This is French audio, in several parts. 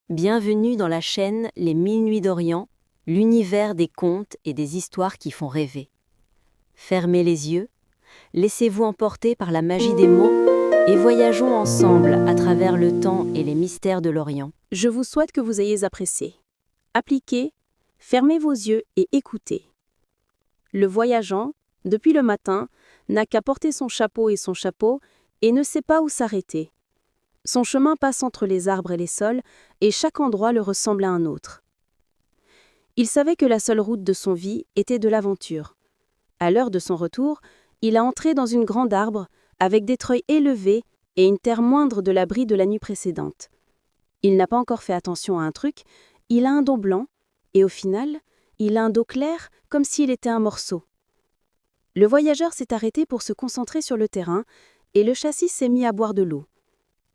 Bienvenue dans la chaîne Les 1000 Nuits d'Orient, l'univers des contes et des histoires qui font rêver. Fermez les yeux, laissez-vous emporter par la magie des mots et voyageons ensemble à travers le temps et les mystères de l'Orient. Je vous souhaite que vous ayez apprécié. Appliquez, fermez vos yeux et écoutez. Le voyageant, depuis le matin, n'a qu'à porter son chapeau et ne sait pas où s'arrêter. Son chemin passe entre les arbres et les sols, et chaque endroit le ressemble à un autre. Il savait que la seule route de son vie était de l'aventure. À l'heure de son retour, il a entré dans une grande arbre, avec des treuils élevés et une terre moindre de l'abri de la nuit précédente. Il n'a pas encore fait attention à un truc, il a un dos blanc, et au final, il a un dos clair comme s'il était un morceau. Le voyageur s'est arrêté pour se concentrer sur le terrain, et le châssis s'est mis à boire de l'eau.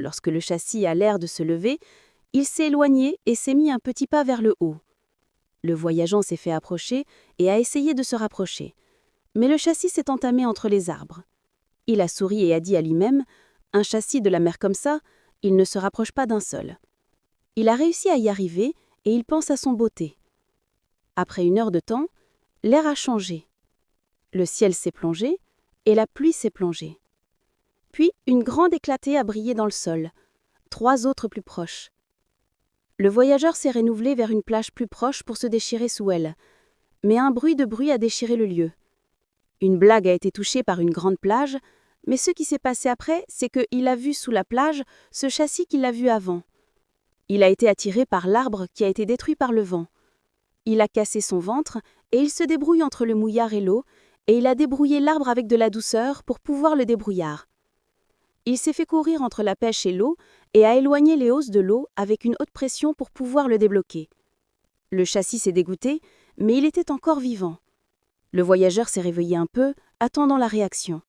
Lorsque le châssis a l'air de se lever, il s'est éloigné et s'est mis un petit pas vers le haut. Le voyageur s'est fait approcher et a essayé de se rapprocher. Mais le châssis s'est entamé entre les arbres. Il a souri et a dit à lui-même « Un châssis de la mer comme ça, il ne se rapproche pas d'un seul. » Il a réussi à y arriver et il pense à son beauté. Après 1 heure de temps, l'air a changé. Le ciel s'est plongé et la pluie s'est plongée. Puis, une grande éclatée a brillé dans le sol, 3 autres plus proches. Le voyageur s'est renouvelé vers une plage plus proche pour se déchirer sous elle, mais un bruit a déchiré le lieu. Une blague a été touchée par une grande plage, mais ce qui s'est passé après, c'est qu'il a vu sous la plage ce châssis qu'il a vu avant. Il a été attiré par l'arbre qui a été détruit par le vent. Il a cassé son ventre et il se débrouille entre le mouillard et l'eau, et il a débrouillé l'arbre avec de la douceur pour pouvoir le débrouillard. Il s'est fait courir entre la pêche et l'eau et a éloigné les hausses de l'eau avec une haute pression pour pouvoir le débloquer. Le châssis s'est dégoûté, mais il était encore vivant. Le voyageur s'est réveillé un peu, attendant la réaction.